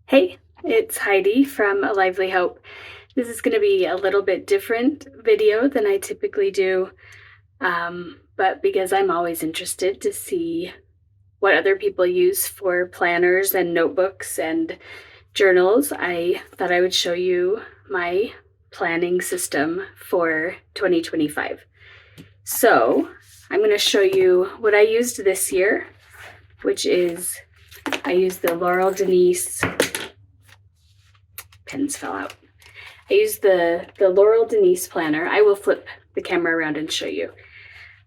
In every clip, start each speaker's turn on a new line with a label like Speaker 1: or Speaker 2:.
Speaker 1: Hey, it's Heidi from A Lively Hope. This is going to be a little bit different video than I typically do, but because I'm always interested to see what other people use for planners and notebooks and journals, I thought I would show you my planning system for 2025. So I'm going to show you what I used this year, which is I used the Laurel Denise, pens fell out. I use the Laurel Denise Planner. I will flip the camera around and show you.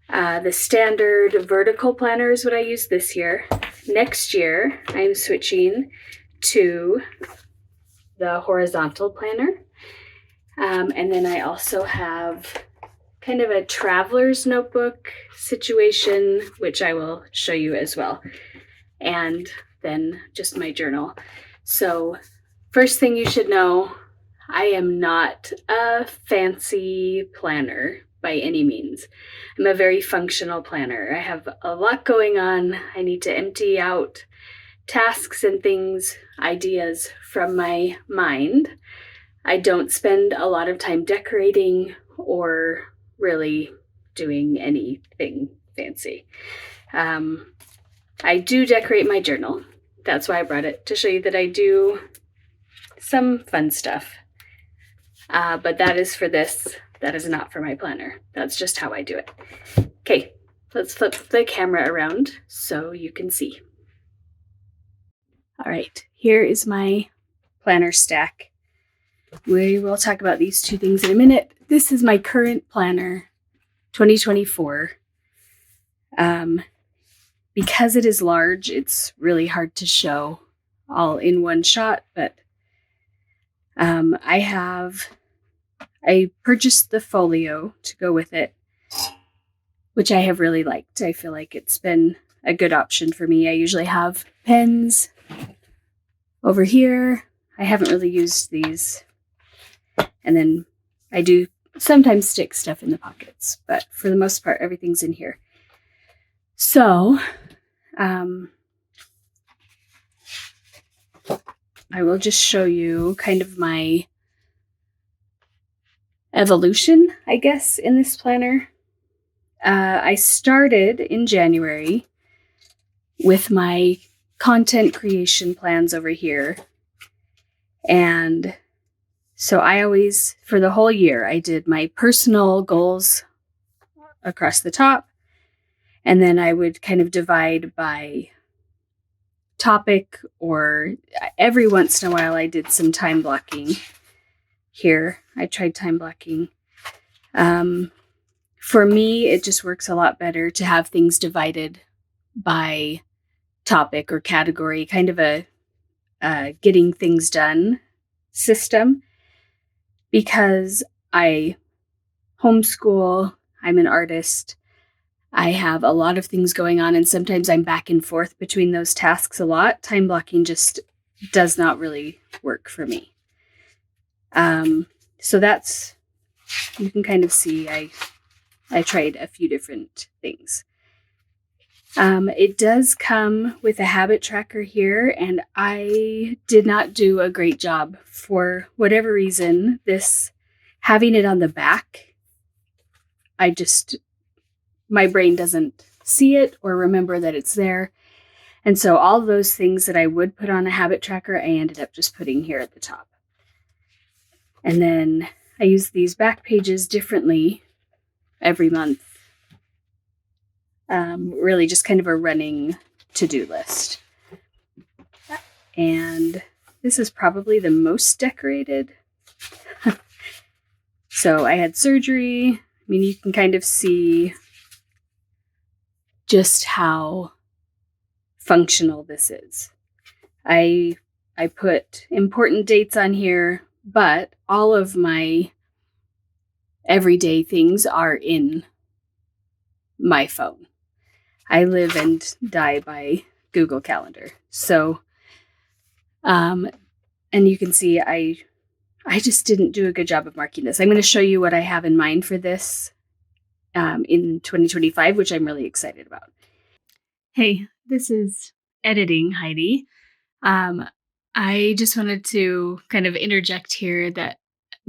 Speaker 1: The standard vertical planner is what I use this year. Next year, I'm switching to the horizontal planner. And then I also have kind of a traveler's notebook situation, which I will show you as well. And then just my journal. So first thing you should know, I am not a fancy planner by any means. I'm a very functional planner. I have a lot going on. I need to empty out tasks and things, ideas from my mind. I don't spend a lot of time decorating or really doing anything fancy. I do decorate my journal. That's why I brought it, to show you that I do some fun stuff. But that is for this. That is not for my planner. That's just how I do it. Okay, let's flip the camera around so you can see. All right, here is my planner stack. We will talk about these two things in a minute. This is my current planner, 2024. Because it is large, it's really hard to show all in one shot, but I purchased the folio to go with it, which I have really liked. I feel like it's been a good option for me. I usually have pens over here. I haven't really used these. And then I do sometimes stick stuff in the pockets, but for the most part, everything's in here. So, I will just show you kind of my evolution, I guess, in this planner. I started in January with my content creation plans over here. And so I always, for the whole year, I did my personal goals across the top. And then I would kind of divide by topic, or every once in a while I did some time blocking. Here, I tried time blocking. For me, it just works a lot better to have things divided by topic or category, kind of a getting things done system, because I homeschool, I'm an artist, I have a lot of things going on, and sometimes I'm back and forth between those tasks a lot. Time blocking just does not really work for me. So that's, you can kind of see I tried a few different things. It does come with a habit tracker here, and I did not do a great job. For whatever reason, this, having it on the back, my brain doesn't see it or remember that it's there. And so all those things that I would put on a habit tracker, I ended up just putting here at the top. And then I use these back pages differently every month. Really just kind of a running to-do list. And this is probably the most decorated. So I had surgery. I mean, you can kind of see just how functional this is. I put important dates on here, but all of my everyday things are in my phone. I live and die by Google Calendar. So, and you can see I just didn't do a good job of marking this. I'm going to show you what I have in mind for this in 2025, which I'm really excited about. Hey, this is editing Heidi. I just wanted to kind of interject here that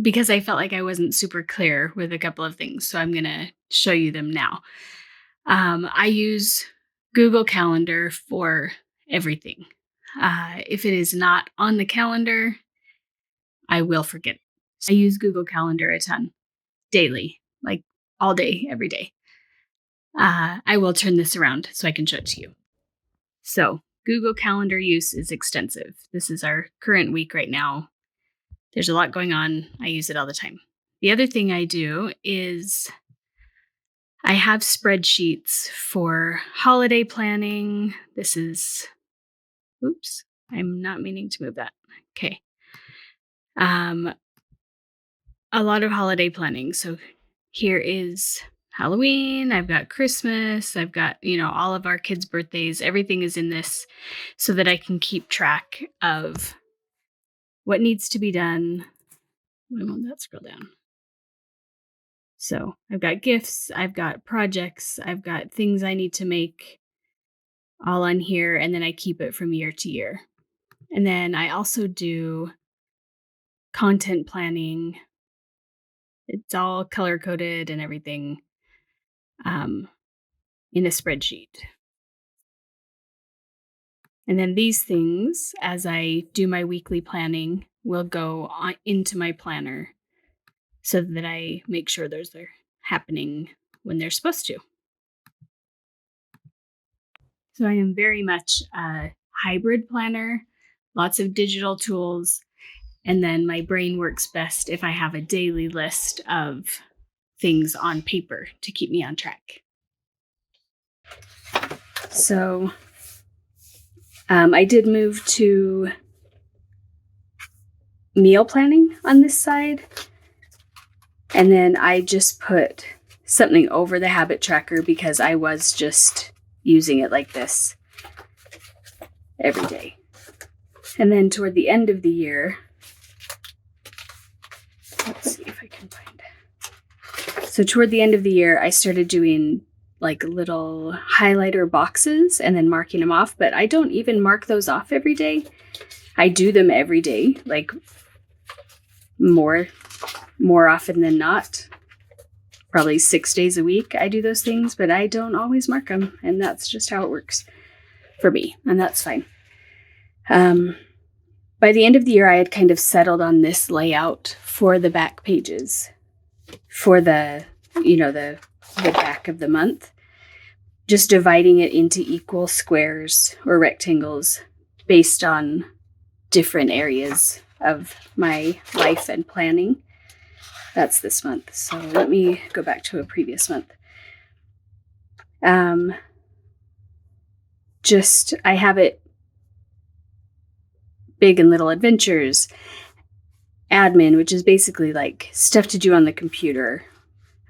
Speaker 1: because I felt like I wasn't super clear with a couple of things, so I'm going to show you them now. I use Google Calendar for everything. If it is not on the calendar, I will forget. So I use Google Calendar a ton, daily, like all day, every day. I will turn this around so I can show it to you. So Google Calendar use is extensive. This is our current week right now. There's a lot going on. I use it all the time. The other thing I do is I have spreadsheets for holiday planning. This is, oops, I'm not meaning to move that. Okay. A lot of holiday planning. So here is Halloween, I've got Christmas, I've got, all of our kids' birthdays. Everything is in this so that I can keep track of what needs to be done. Why won't that scroll down? So I've got gifts, I've got projects, I've got things I need to make all on here, and then I keep it from year to year. And then I also do content planning. It's all color coded and everything in a spreadsheet. And then these things, as I do my weekly planning, will go into my planner so that I make sure they're happening when they're supposed to. So I am very much a hybrid planner, lots of digital tools, and then my brain works best if I have a daily list of things on paper to keep me on track. So I did move to meal planning on this side. And then I just put something over the habit tracker because I was just using it like this every day. And then toward the end of the year, let's see if I can find it. So toward the end of the year, I started doing like little highlighter boxes and then marking them off, but I don't even mark those off every day. I do them every day, like more often than not. Probably 6 days a week I do those things, but I don't always mark them, and that's just how it works for me, and that's fine. By the end of the year, I had kind of settled on this layout for the back pages, for the back of the month, just dividing it into equal squares or rectangles based on different areas of my life and planning. That's this month. So let me go back to a previous month. I have it big and little adventures, admin, which is basically like stuff to do on the computer,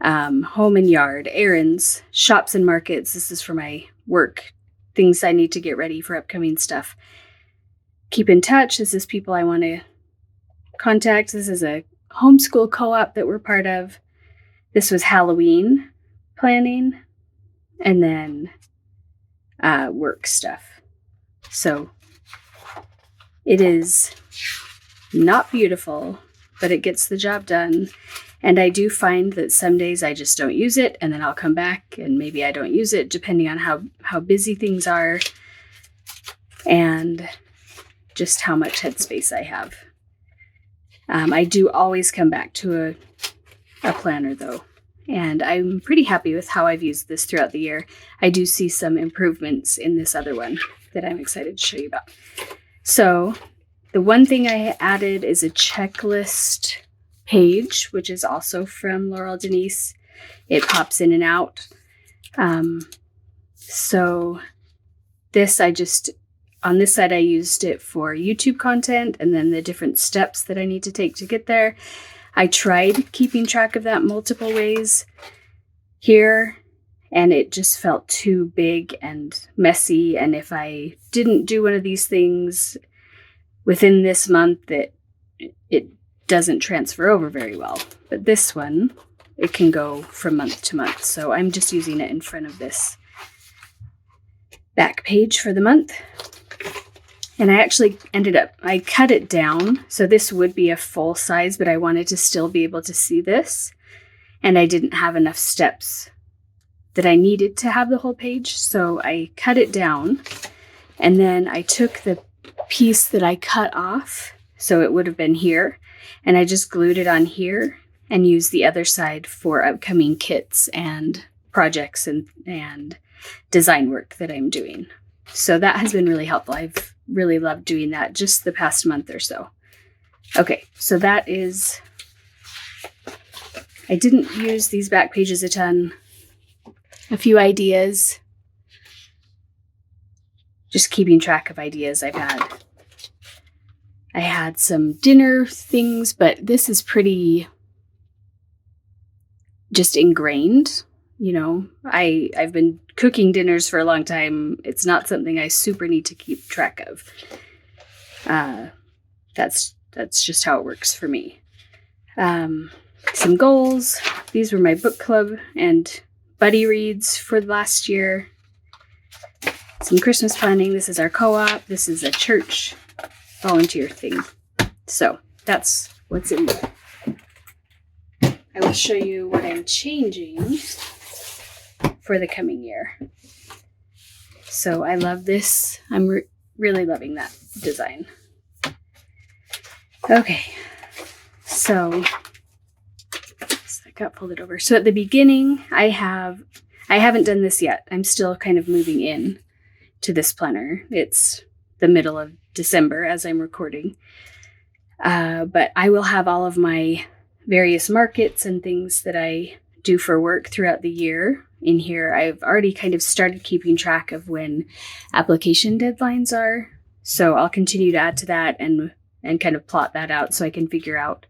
Speaker 1: home and yard, errands, shops and markets. This is for my work, things I need to get ready for upcoming stuff. Keep in touch. This is people I want to contact. This is a homeschool co-op that we're part of. This was Halloween planning, and then work stuff. So it is not beautiful, but it gets the job done. And I do find that some days I just don't use it, and then I'll come back and maybe I don't use it depending on how busy things are and just how much headspace I have. I do always come back to a planner though, and I'm pretty happy with how I've used this throughout the year. I do see some improvements in this other one that I'm excited to show you about. So the one thing I added is a checklist page, which is also from Laurel Denise. It pops in and out. So this on this side, I used it for YouTube content and then the different steps that I need to take to get there. I tried keeping track of that multiple ways here, and it just felt too big and messy. And if I didn't do one of these things within this month, it doesn't transfer over very well. But this one, it can go from month to month. So I'm just using it in front of this back page for the month. And I actually I cut it down. So this would be a full size, but I wanted to still be able to see this. And I didn't have enough steps that I needed to have the whole page. So I cut it down. And then I took the piece that I cut off, so it would have been here, and I just glued it on here and used the other side for upcoming kits and projects and design work that I'm doing. So that has been really helpful. I've really loved doing that just the past month or so. Okay, so that is, I didn't use these back pages a ton. A few ideas. Just keeping track of ideas I've had. I had some dinner things, but this is pretty just ingrained. You know, I've been cooking dinners for a long time. It's not something I super need to keep track of. That's just how it works for me. Some goals. These were my book club and buddy reads for last year. Some Christmas planning. This is our co-op. This is a church volunteer thing. So that's what's in there. I will show you what I'm changing for the coming year. So I love this. I'm really loving that design. Okay. So I got pulled it over. So at the beginning, I haven't done this yet. I'm still kind of moving in to this planner. It's the middle of December as I'm recording. But I will have all of my various markets and things that I do for work throughout the year in here. I've already kind of started keeping track of when application deadlines are. So I'll continue to add to that and kind of plot that out so I can figure out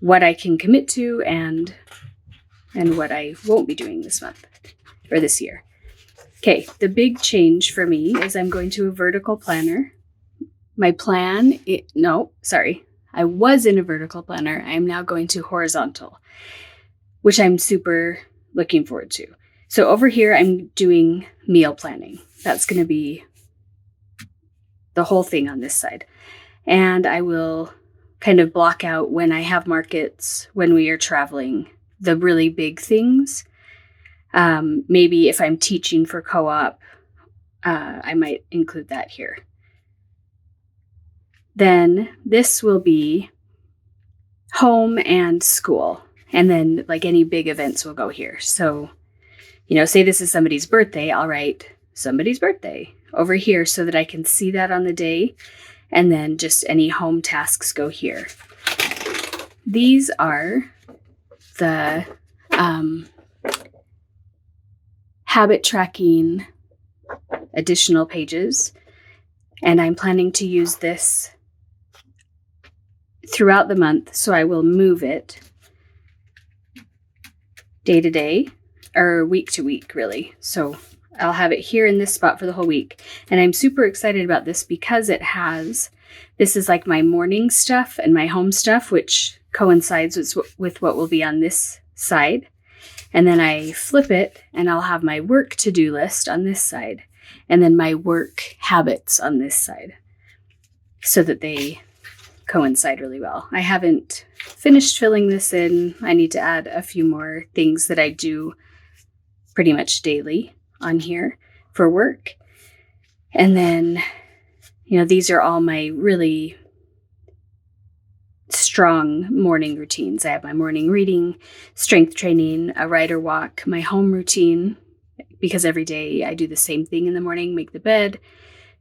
Speaker 1: what I can commit to and what I won't be doing this month or this year. Okay, the big change for me is I'm going to a vertical planner. My plan, I was in a vertical planner. I'm now going to horizontal, which I'm super looking forward to. So over here, I'm doing meal planning. That's going to be the whole thing on this side. And I will kind of block out when I have markets, when we are traveling, the really big things. Maybe if I'm teaching for co-op, I might include that here. Then this will be home and school. And then like any big events will go here. So, say this is somebody's birthday, I'll write somebody's birthday over here so that I can see that on the day. And then just any home tasks go here. These are the habit tracking additional pages, and I'm planning to use this throughout the month, so I will move it day to day or week to week, really. So I'll have it here in this spot for the whole week, and I'm super excited about this because this is like my morning stuff and my home stuff, which coincides with what will be on this side. And then I flip it and I'll have my work to-do list on this side and then my work habits on this side so that they coincide really well. I haven't finished filling this in. I need to add a few more things that I do pretty much daily on here for work. And then, these are all my really strong morning routines. I have my morning reading, strength training, a ride or walk, my home routine, because every day I do the same thing in the morning, make the bed,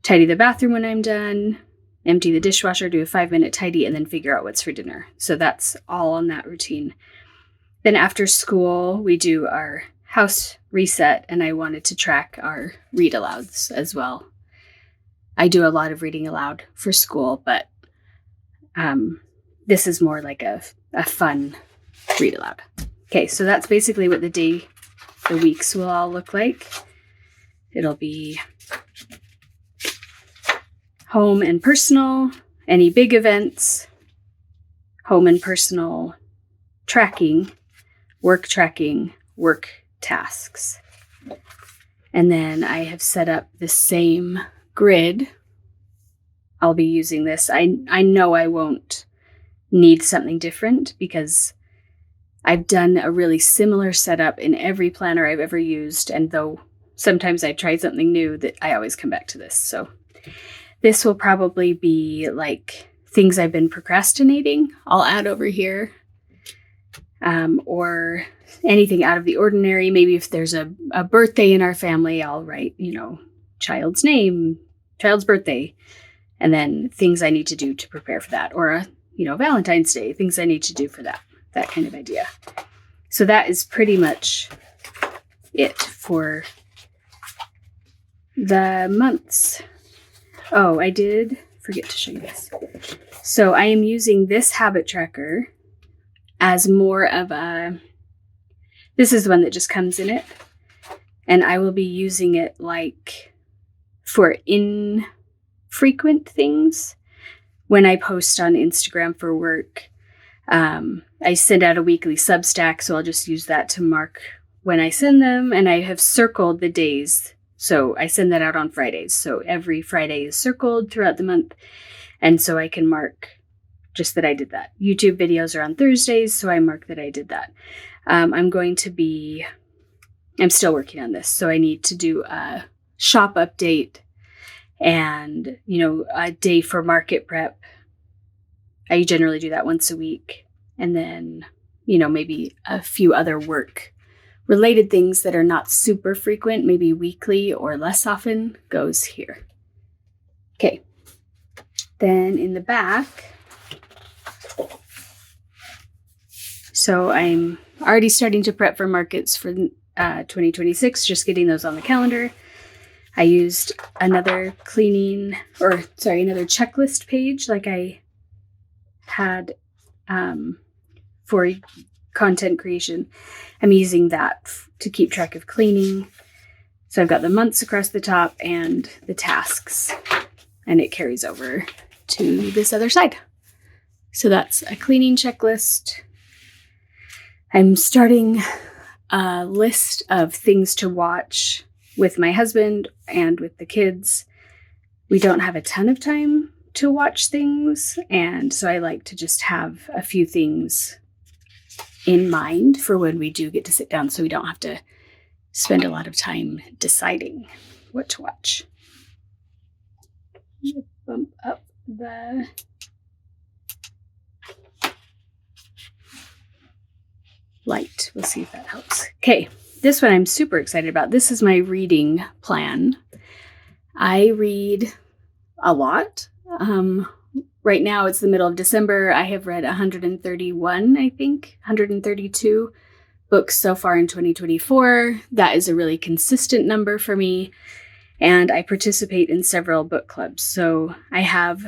Speaker 1: tidy the bathroom when I'm done, empty the dishwasher, do a 5-minute tidy, and then figure out what's for dinner. So that's all on that routine. Then after school, we do our house reset, and I wanted to track our read alouds as well. I do a lot of reading aloud for school, but this is more like a fun read aloud. Okay, so that's basically what the weeks will all look like. It'll be home and personal, any big events, home and personal, tracking, work tasks. And then I have set up the same grid I'll be using this. I know I won't need something different because I've done a really similar setup in every planner I've ever used. And though sometimes I try something new, that I always come back to this. So this will probably be like things I've been procrastinating. I'll add over here. Or anything out of the ordinary. Maybe if there's a birthday in our family, I'll write, child's name, child's birthday, and then things I need to do to prepare for that. Or, Valentine's Day, things I need to do for that kind of idea. So that is pretty much it for the months. Oh, I did forget to show you this. So I am using this habit tracker as more of this is the one that just comes in it. And I will be using it like for infrequent things. When I post on Instagram for work, I send out a weekly Substack, so I'll just use that to mark when I send them. And I have circled the days. So I send that out on Fridays. So every Friday is circled throughout the month. And so I can mark just that I did that. YouTube videos are on Thursdays, so I mark that I did that. I'm still working on this, so I need to do a shop update and, a day for market prep. I generally do that once a week. And then, maybe a few other work related things that are not super frequent, maybe weekly or less often, goes here. Okay. Then in the back, so I'm already starting to prep for markets for 2026, just getting those on the calendar. I used another checklist page like I had for content creation. I'm using that to keep track of cleaning. So I've got the months across the top and the tasks, and it carries over to this other side. So that's a cleaning checklist. I'm starting a list of things to watch with my husband and with the kids. We don't have a ton of time to watch things, and so I like to just have a few things in mind for when we do get to sit down so we don't have to spend a lot of time deciding what to watch. I'm going to bump up the light. We'll see if that helps. Okay, this one I'm super excited about. This is my reading plan. I read a lot. Right now it's the middle of December. I have read 132 books so far in 2024. That is a really consistent number for me. And I participate in several book clubs. So I have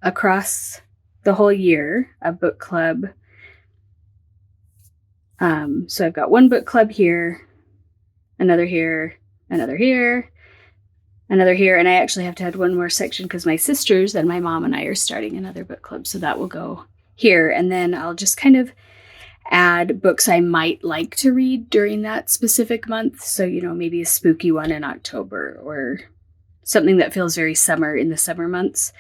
Speaker 1: across the whole year a book club. So I've got one book club here, another here, another here, another here. And I actually have to add one more section because my sisters and my mom and I are starting another book club. So that will go here. And then I'll just kind of add books I might like to read during that specific month. So, maybe a spooky one in October or something that feels very summer in the summer months.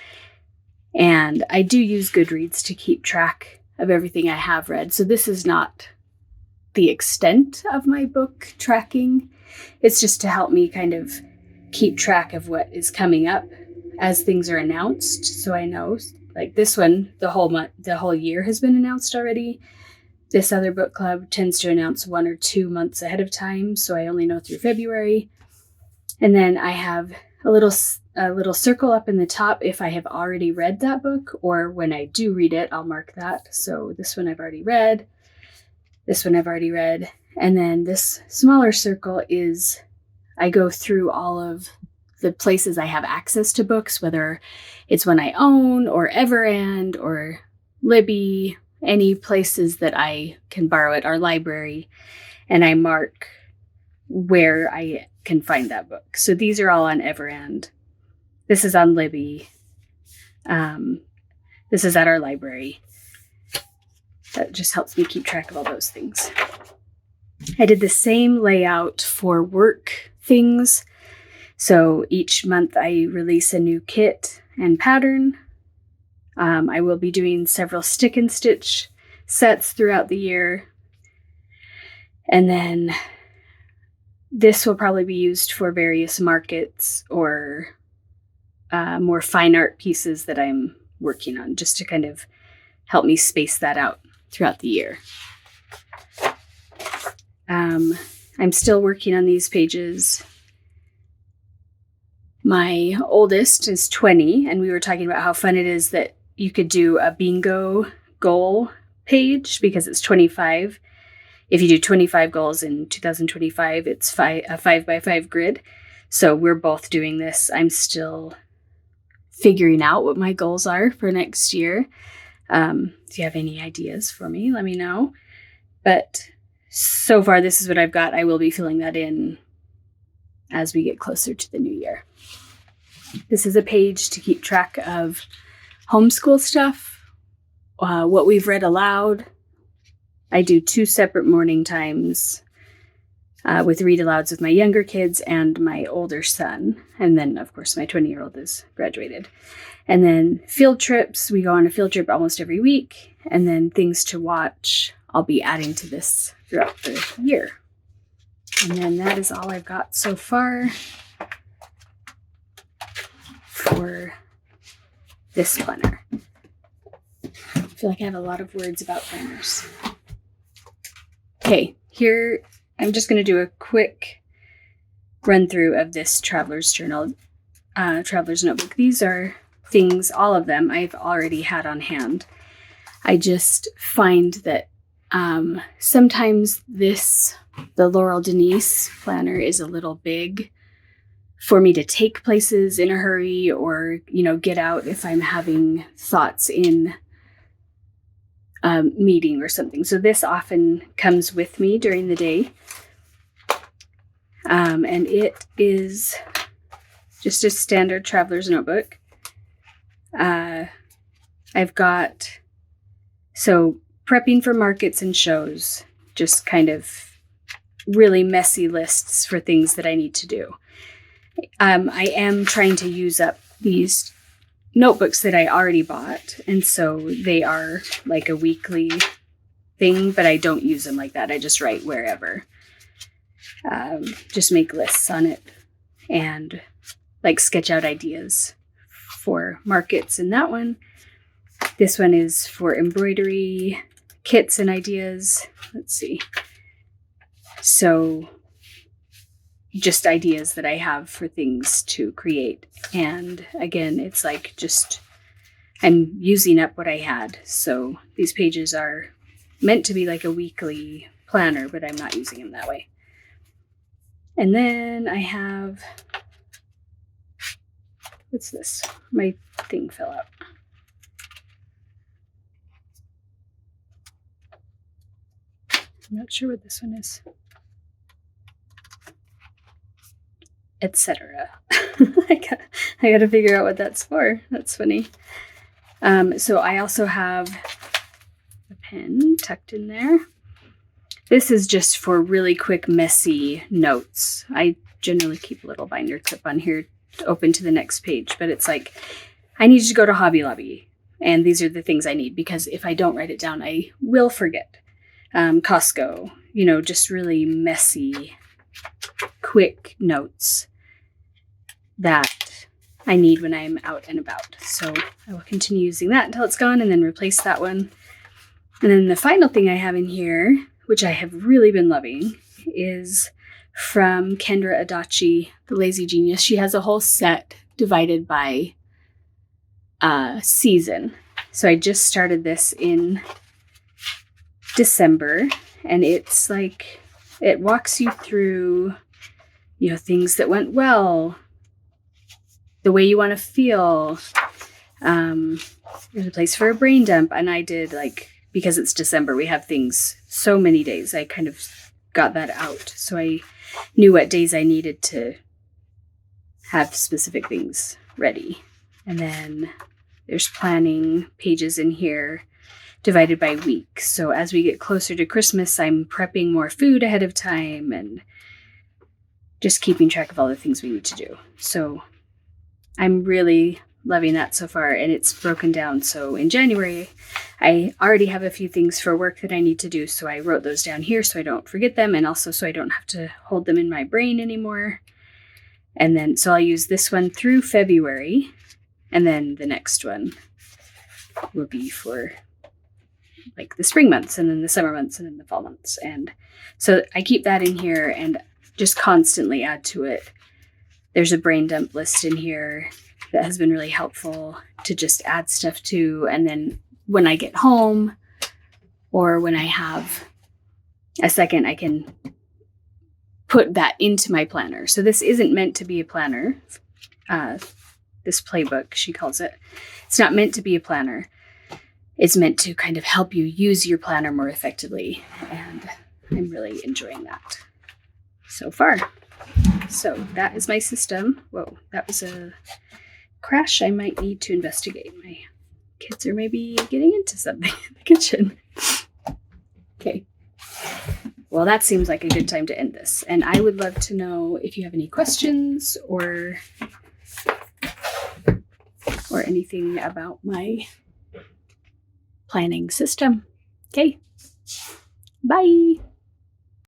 Speaker 1: And I do use Goodreads to keep track of everything I have read. So this is not the extent of my book tracking. It's just to help me kind of keep track of what is coming up as things are announced. So I know, like this one, the whole year has been announced already. This other book club tends to announce 1 or 2 months ahead of time, so I only know through February. And then I have a little circle up in the top if I have already read that book, or when I do read it, I'll mark that. So this one I've already read, this one I've already read, and then this smaller circle is I go through all of the places I have access to books, whether it's one I own or Everand or Libby, any places that I can borrow at our library, and I mark where I can find that book. So these are all on Everand. This is on Libby. This is at our library. That just helps me keep track of all those things. I did the same layout for work things. So each month I release a new kit and pattern. I will be doing several stick and stitch sets throughout the year. And then this will probably be used for various markets or more fine art pieces that I'm working on, just to kind of help me space that out throughout the year. I'm still working on these pages. My oldest is 20, and we were talking about how fun it is that you could do a bingo goal page because it's 25. If you do 25 goals in 2025, it's a 5x5 grid. So we're both doing this. I'm still figuring out what my goals are for next year. If you have any ideas for me, let me know. But so far, this is what I've got. I will be filling that in as we get closer to the new year. This is a page to keep track of homeschool stuff, what we've read aloud. I do 2 separate morning times with read alouds with my younger kids and my older son. And then, of course, my 20-year-old is graduated. And then field trips. We go on a field trip almost every week. And then things to watch. I'll be adding to this throughout the year. And then that is all I've got so far for this planner. I feel like I have a lot of words about planners. Okay, here I'm just going to do a quick run through of this Traveler's Journal, Traveler's Notebook. These are things, all of them, I've already had on hand. I just find that sometimes the Laurel Denise Planner is a little big for me to take places in a hurry or, get out if I'm having thoughts in meeting or something. So this often comes with me during the day. And it is just a standard traveler's notebook. I've got, prepping for markets and shows, just kind of really messy lists for things that I need to do. I am trying to use up these notebooks that I already bought, and so they are like a weekly thing, but I don't use them like that. I just write wherever. Just make lists on it and like sketch out ideas for markets in that one. This one is for embroidery kits and ideas. Let's see. So just ideas that I have for things to create. And again, it's like just I'm using up what I had. So these pages are meant to be like a weekly planner, but I'm not using them that way. And then I have, what's this? My thing fell out. I'm not sure what this one is. Etc. I gotta figure out what that's for. That's funny. So I also have a pen tucked in there. This is just for really quick, messy notes. I generally keep a little binder clip on here open to the next page, but it's like, I need to go to Hobby Lobby, and these are the things I need, because if I don't write it down, I will forget. Costco, just really messy, quick notes that I need when I'm out and about. So I will continue using that until it's gone and then replace that one. And then the final thing I have in here, which I have really been loving, is from Kendra Adachi, the Lazy Genius. She has a whole set divided by season. So I just started this in December, and it's like, it walks you through, things that went well, the way you want to feel. There's a place for a brain dump, and I did because it's December, we have things so many days. I kind of got that out, so I knew what days I needed to have specific things ready. And then there's planning pages in here divided by week. So as we get closer to Christmas, I'm prepping more food ahead of time and just keeping track of all the things we need to do. So I'm really loving that so far, and it's broken down. So in January, I already have a few things for work that I need to do. So I wrote those down here so I don't forget them, and also so I don't have to hold them in my brain anymore. And then, so I'll use this one through February, and then the next one will be for like the spring months, and then the summer months, and then the fall months. And so I keep that in here and just constantly add to it. There's a brain dump list in here that has been really helpful to just add stuff to. And then when I get home or when I have a second, I can put that into my planner. So this isn't meant to be a planner. This playbook, she calls it. It's not meant to be a planner. It's meant to kind of help you use your planner more effectively. And I'm really enjoying that so far. So that is my system. Whoa, that was a crash. I might need to investigate. My kids are maybe getting into something in the kitchen. Okay. Well, that seems like a good time to end this. And I would love to know if you have any questions or anything about my planning system. Okay. Bye.